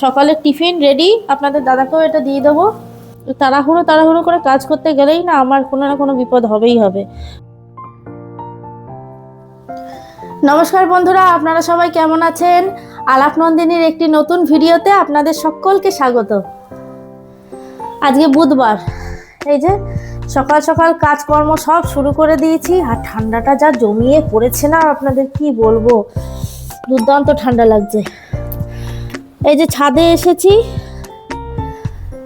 সকালের tiffin ready, আপনাদের দাদাকেও এটা দিয়ে দেবো। তাড়াহুড়ো তাড়াহুড়ো করে কাজ করতে গেলেই না আমার কোনো না কোনো বিপদ হবেই হবে। নমস্কার বন্ধুরা, আপনারা সবাই কেমন আছেন? আলাপ নন্দিনীর একটি নতুন ভিডিওতে আপনাদের সকলকে স্বাগত। আজকে বুধবার, এই যে সকাল সকাল কাজকর্ম সব শুরু করে দিয়েছি। আর ঠান্ডাটা যা জমিয়ে পড়েছে না, আপনাদের কি বলবো, দুর্দান্ত ঠান্ডা লাগছে। এই যে ছাদে এসেছি,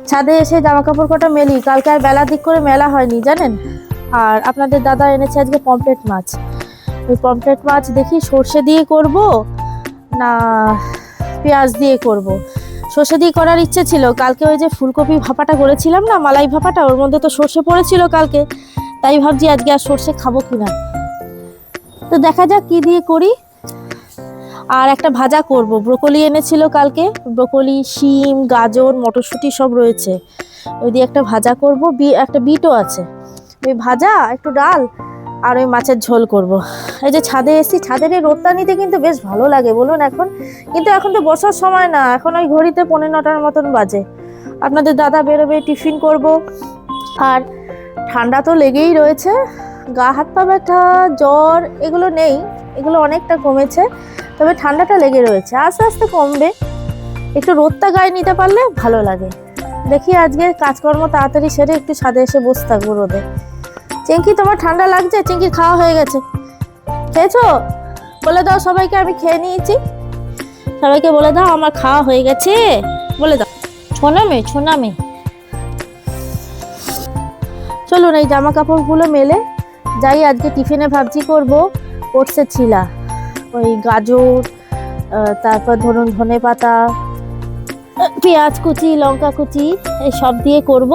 ছাদে এসে জামা কাপড় কটা মেলি। কালকে আর বেলার দিক করে মেলা হয়নি জানেন। আর আপনাদের দাদা এনেছে আজকে পমফ্রেট মাছ। ওই পমফ্রেট মাছ দেখি সর্ষে দিয়ে করব না পেঁয়াজ দিয়ে করব। সর্ষে দিয়ে করার ইচ্ছে ছিল। কালকে ওই যে ফুলকপি ভাপাটা করেছিলাম না, মালাই ভাপাটা, ওর মধ্যে তো সর্ষে পড়েছিল কালকে, তাই ভাবছি আজকে আর সর্ষে খাবো কিনা। তো দেখা যাক কি দিয়ে করি। আর একটা ভাজা করব, ব্রোকলি এনেছিল কালকে, ব্রোকলি, শিম, গাজর, মটরশুঁটি সব রয়েছে, ওই দিয়ে একটা ভাজা করব। একটা বিটও আছে, ওই ভাজা, একটু ডাল আর ওই মাছের ঝোল করব। এই যে ছাদে এসেছি, ছাদের এই রোদটা নিতে কিন্তু বেশ ভালো লাগে বলুন এখন। কিন্তু এখন তো বসার সময় না, এখন ওই ঘড়িতে 9:45 মতন বাজে। আপনাদের দাদা বেরোবে, টিফিন করব। আর ঠান্ডা তো লেগেই রয়েছে, গা হাত পা ব্যথা, জ্বর এগুলো নেই, এগুলো অনেকটা কমেছে, তবে ঠান্ডাটা লেগে রয়েছে, আস্তে আস্তে কমবে। একটু রোদটা গায়ে নিতে পারলে ভালো লাগে। দেখি আজকে কাজকর্ম তাড়াতাড়ি সেরে একটু ছাদে এসে বসে থাকবো রোদে। চিঙ্কি, তোমার ঠান্ডা লাগছে? চিঙ্কির খাওয়া হয়ে গেছে, খেয়েছো? বলে দাও সবাইকে আমি খেয়ে নিয়েছি। সবাইকে বলে দাও আমার খাওয়া হয়ে গেছে, বলে দাও। ছোনামে ছোনামে। চলুন এই জামা কাপড়গুলো মেলে যাই। আজকে টিফিনে ভাবছি করবো ওটসের ছিলা, ওই গাজর, তারপর ধরুন ধনে পাতা, পেঁয়াজ কুচি, লঙ্কা কুচি, এই সব দিয়ে করব।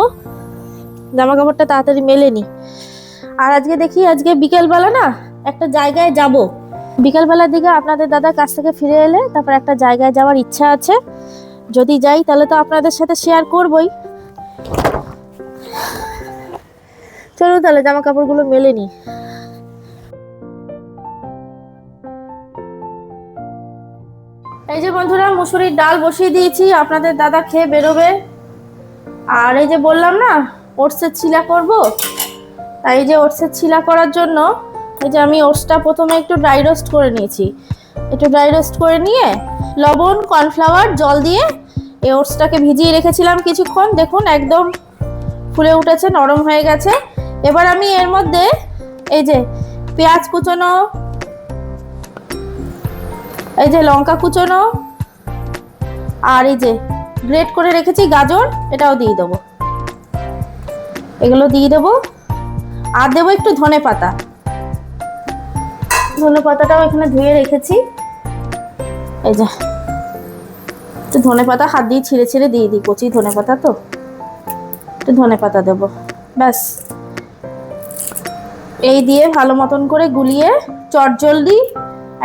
জামা কাপড়টা তাড়াতাড়ি মেলে নি। আর আজকে দেখি, আজকে বিকেলবেলা না একটা জায়গায় যাব। বিকেলবেলার দিকে আপনাদের দাদা কাছ থেকে ফিরে এলে তারপর একটা জায়গায় যাওয়ার ইচ্ছা আছে। যদি যাই তাহলে তো আপনাদের সাথে শেয়ার করবই। চলুন তাহলে জামা কাপড়গুলো মেলে নি। এই যে বন্ধুরা, মুসুরির ডাল বসিয়ে দিয়েছি, আপনাদের দাদা খেয়ে বেরোবে। আর এই যে বললাম না ওটসের ছিলা করব, তাই এই যে ওটসের ছিলা করার জন্য এই যে আমি ওটসটা প্রথমে একটু ড্রাই রোস্ট করে নিয়েছি। একটু ড্রাই রোস্ট করে নিয়ে লবণ, কর্নফ্লাওয়ার, জল দিয়ে এই ওটসটাকে ভিজিয়ে রেখেছিলাম কিছুক্ষণ। দেখুন একদম ফুলে উঠেছে, নরম হয়ে গেছে। এবার আমি এর মধ্যে এই যে পেঁয়াজ কুচোনো, এই যে লঙ্কা কুচোনো, আর এই যে গ্রেট করে রেখেছি গাজর, এটাও দিয়ে দেবো। এগুলো দিয়ে দেবো। আর দেবো একটু ধনে পাতা। ধনে পাতাটাও এখানে ধুয়ে রেখেছি। এই যে একটু ধনে পাতা হাত দিয়ে ছিঁড়ে ছিঁড়ে দিয়ে দিই, কচি ধনে পাতা তো, একটু ধনে পাতা দেবো। ব্যাস, এই দিয়ে ভালো মতন করে গুলিয়ে চটজলদি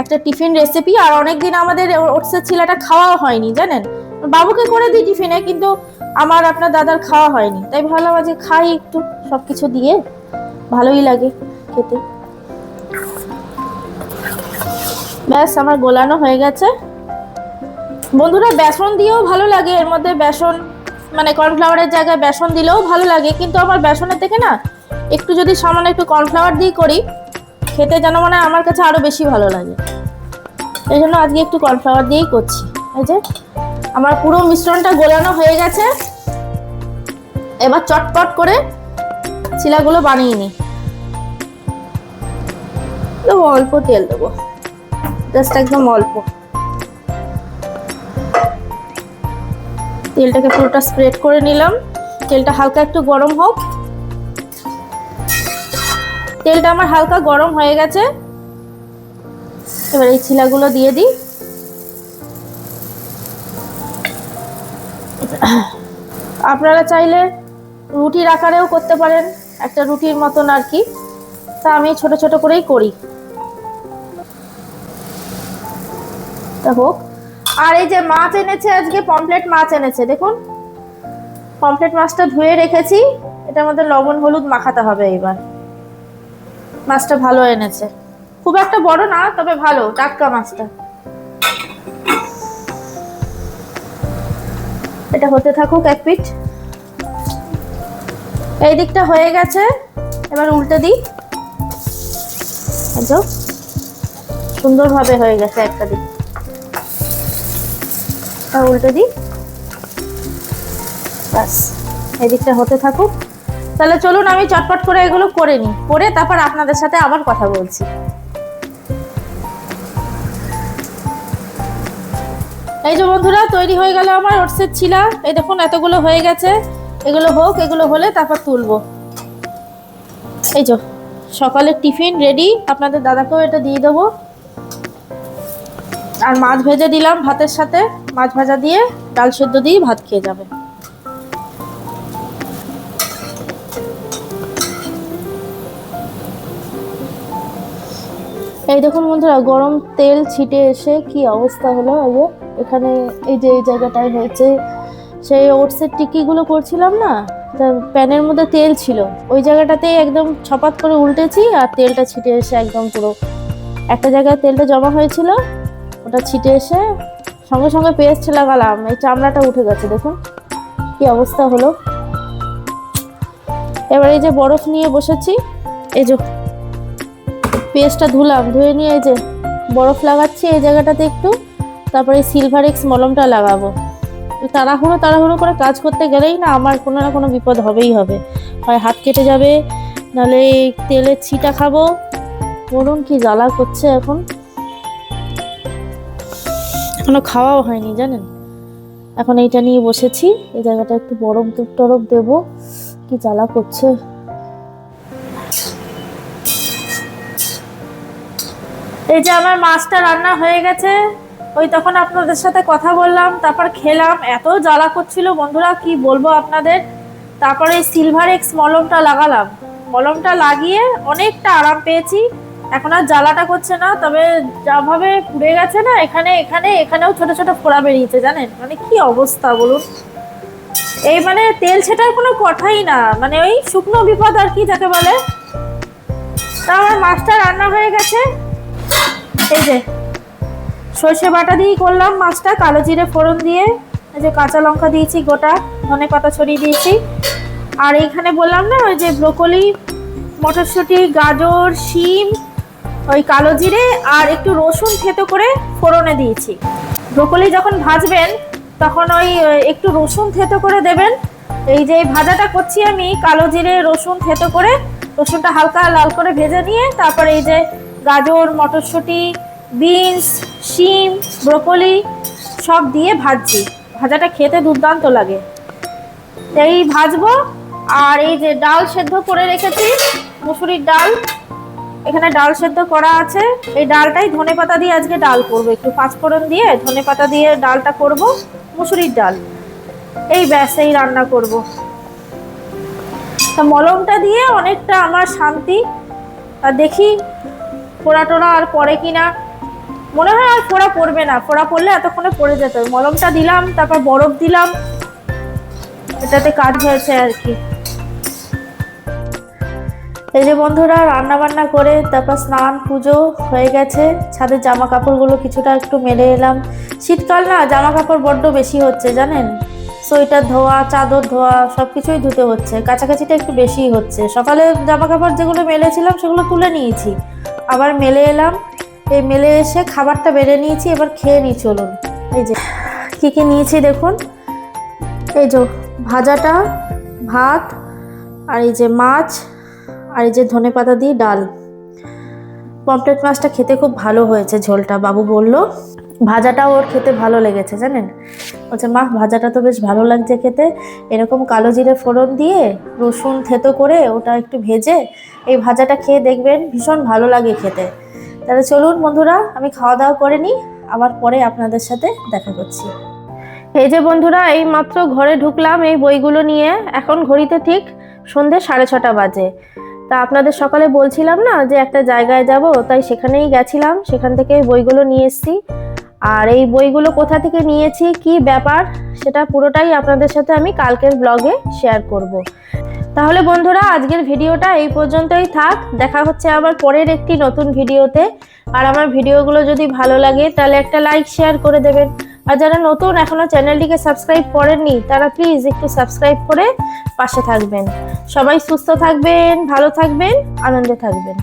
একটা টিফিন রেসিপি। আর অনেকদিন আমাদের ওটসের ছিলাটা খাওয়াও হয়নি জানেন। বাবুকে করে দিই টিফিনে, কিন্তু আমার আপনার দাদার খাওয়া হয়নি, তাই ভাবলাম আজকে খাই একটু সবকিছু দিয়ে, ভালোই লাগে খেতে। ব্যাস আমার গোলানো হয়ে গেছে বন্ধুরা। বেসন দিয়েও ভালো লাগে, এর মধ্যে বেসন মানে কর্নফ্লাওয়ারের জায়গায় বেসন দিলেও ভালো লাগে, কিন্তু আমার বেসনের থেকে না একটু যদি সামান্য একটু কর্নফ্লাওয়ার দিয়ে করি খেতে যেন মানে আমার কাছে আরো বেশি ভালো লাগে। এই জন্য আজকে একটু কর্নফ্লাওয়ার দিয়েই করছি। এই যে আমার পুরো মিশ্রণটা গোলানো হয়ে গেছে। এবার চটপট করে ছিলাগুলো বানিয়ে নিই। দেবো অল্প তেল, দেবো জাস্ট একদম অল্প। তেলটাকে পুরোটা স্প্রেড করে নিলাম। তেলটা হালকা একটু গরম হোক। তেলটা আমার হালকা গরম হয়ে গেছে। এবার এই ছিলাগুলো দিয়ে দিই। আপনারা চাইলে রুটির আকারেও করতে পারেন, একটা রুটির মতন আর কি, তা আমি ছোট ছোট করেই করি। তা হোক। আর এই যে মাছ এনেছে আজকে, পমফ্রেট মাছ এনেছে, দেখুন পমফ্রেট মাছটা ধুয়ে রেখেছি। এটার মধ্যে লবণ হলুদ মাখাতে হবে। এবার মাছটা ভালো এনেছে, খুব একটা বড় না, তবে ভালো টাটকা মাছটা। এটা হতে থাকুক এক পিঠ। এই দিকটা হয়ে গেছে, এবার উল্টে দিই। সুন্দরভাবে হয়ে গেছে একটা দিক, উল্টে দিই। ব্যাস, এই দিকটা হতে থাকুক। তাহলে চলুন আমি চটপট করে এগুলো করে নিই, করে তারপর আপনাদের সাথে আবার কথা বলছি। এই যে বন্ধুরা, তৈরি হয়ে গেল আমার ওটসের চিলা। এই দেখুন এতগুলো হয়ে গেছে, এগুলো হোক, এগুলো হলে তারপর তুলবো। এই যে সকালের টিফিন রেডি, আপনাদের দাদাকেও এটা দিয়ে দেবো। আর মাছ ভেজে দিলাম ভাতের সাথে, মাছ ভাজা দিয়ে ডাল সেদ্ধ দিয়ে ভাত খেয়ে যাবে। এই দেখুন বন্ধুরা, গরম তেল ছিটে এসে কি অবস্থা হলো। এই যে এখানে এই যে এই জায়গাটায় হয়েছে, সেই ওটসের টিকিগুলো করছিলাম না, প্যানের মধ্যে তেল ছিল, ওই জায়গাটাতে একদম ছপাত করে উল্টেছি আর তেলটা ছিটে এসে একদম পুরো একটা জায়গায় তেলটা জমা হয়েছিল, ওটা ছিটে এসে সঙ্গে সঙ্গে পেস্ট লাগালাম, এই চামড়াটা উঠে গেছে। দেখুন কি অবস্থা হলো। এবার এই যে বরফ নিয়ে বসেছি, এই যে পেস্টটা ধুলাম, ধুয়ে নিয়ে এই যে বরফ লাগাচ্ছি এই জায়গাটাতে একটু, তারপরে সিলভার এক্স মলমটা লাগাবো। তাড়াহুড়ো করে কাজ করতে গেলেই না আমার কোনো না কোনো বিপদ হবেই হবে, হয় হাত কেটে যাবে, নাহলে তেলের ছিটা খাবো। বলুন কি জ্বালা করছে, এখনো খাওয়াও হয়নি জানেন। এখন এইটা নিয়ে বসেছি, এই জায়গাটা একটু বরফ টরফ দেবো, কি জ্বালা করছে। এই যে আমার মাছটা রান্না হয়ে গেছে, ওই তখন আপনাদের সাথে কথা বললাম, তারপর খেলাম, এত জ্বালা করছিল বন্ধুরা কি বলবো আপনাদের। তারপরে সিলভার এক্স মলমটা লাগালাম, মলমটা লাগিয়ে অনেকটা আরাম পেয়েছি, এখন আর জ্বালাটা করছে না। তবে যাভাবে পুড়ে গেছে না, এখানেও ছোট ছোট ফোড়া বেরিয়েছে জানেন, মানে কি অবস্থা বলুন। এই মানে তেল ছেটার কোনো কথাই না, মানে ওই শুকনো বিপদ আর কি যাকে বলে। তা আমার মাছটা রান্না হয়ে গেছে, এই যে সর্ষে বাটা দিয়ে করলাম মাছটা, কালো জিরে ফোড়ন দিয়ে, এই যে কাঁচা লঙ্কা দিয়েছি গোটা, ধনে পাতা ছড়িয়ে দিয়েছি। আর এইখানে বললাম না ওই যে ব্রোকলি, মটরশুঁটি, গাজর, শিম, ওই কালো জিরে আর একটু রসুন থেতো করে ফোড়নে দিয়েছি। ব্রোকলি যখন ভাজবেন তখন ওই একটু রসুন থেতো করে দেবেন। এই যে ভাজাটা করছি আমি, কালো জিরে রসুন থেতো করে, রসুনটা হালকা লাল করে ভেজে নিয়ে তারপরে এই যে গাজর, মটরশুঁটি, বিনস, শিম, ব্রোকলি সব দিয়ে ভাজছি। ভাজাটা খেতে দুর্দান্ত লাগে, এই ভাজবো। আর এই যে ডাল সেদ্ধ করে রেখেছি, মুসুরির ডাল, এখানে ডাল সেদ্ধ করা আছে, এই ডালটাই ধনেপাতা দিয়ে আজকে ডাল করবো, একটু পাঁচফোড়ন দিয়ে ধনেপাতা দিয়ে ডালটা করব, মুসুরির ডাল। এই ব্যাস, এই রান্না করব। তা মলমটা দিয়ে অনেকটা আমার শান্তি। আর দেখি ফোড়া টোড়া আর পড়ে কিনা, মনে হয় আর ফোড়া পড়বে না, ফোড়া পড়লে এতক্ষণে পড়ে যেত। মলমটা দিলাম, তারপর বরফ দিলাম, এটাতে কাজ হয়েছে আর কি। এই যে বন্ধুরা রান্না বান্না করে তারপর স্নান পুজো হয়ে গেছে, ছাদের জামা কাপড়গুলো কিছুটা একটু মেলে এলাম। শীতকাল না, জামা কাপড় বড্ড বেশি হচ্ছে জানেন, সোয়েটার ধোয়া, চাদর ধোয়া, সব কিছুই ধুতে হচ্ছে, কাছাকাছিটা একটু বেশিই হচ্ছে। সকালে জামা কাপড় যেগুলো মেলেছিলাম সেগুলো তুলে নিয়েছি, আবার মেলে এলাম। এই মেলে এসে খাবারটা বেড়ে নিয়েছি, এবার খেয়ে নিই চলুন। এই যে কী কী নিয়েছি দেখুন, এই যে ভাজাটা, ভাত, আর এই যে মাছ, আর এই যে ধনেপাতা দিয়ে ডাল। পমফ্রেট মাছটা খেতে খুব ভালো হয়েছে, ঝোলটা বাবু বলল, ভাজাটাও ওর খেতে ভালো লেগেছে জানেন। বলছে মা ভাজাটা তো বেশ ভালো লাগছে খেতে, এরকম কালো জিরে ফোড়ন দিয়ে রসুন থেতো করে ওটা একটু ভেজে এই ভাজাটা খেয়ে দেখবেন, ভীষণ ভালো লাগে খেতে। তাহলে চলুন বন্ধুরা, আমি খাওয়া দাওয়া করে নিই, আবার পরে আপনাদের সাথে দেখা করছি। এই যে বন্ধুরা, এই মাত্র ঘরে ঢুকলাম এই বইগুলো নিয়ে, এখন ঘড়িতে ঠিক সন্ধ্যে 6:30 বাজে। তা আপনাদের সকালে বলছিলাম না যে একটা জায়গায় যাব, তাই সেখানেই গেছিলাম, সেখান থেকে বইগুলো নিয়ে এসেছি। আর এই বইগুলো কোথা থেকে নিয়েছি, কি ব্যাপার, সেটা পুরোটাই আপনাদের সাথে আমি কালকের ব্লগে শেয়ার করব। তাহলে বন্ধুরা আজকের ভিডিওটা এই পর্যন্তই থাক, দেখা হচ্ছে আবার পরের একটি নতুন ভিডিওতে। আর আমার ভিডিওগুলো যদি ভালো লাগে তাহলে একটা লাইক শেয়ার করে দেবেন। আর যারা নতুন এখনো চ্যানেলটিকে সাবস্ক্রাইব করেননি তারা প্লিজ একটু সাবস্ক্রাইব করে পাশে থাকবেন। সবাই সুস্থ থাকবেন, ভালো থাকবেন, আনন্দে থাকবেন।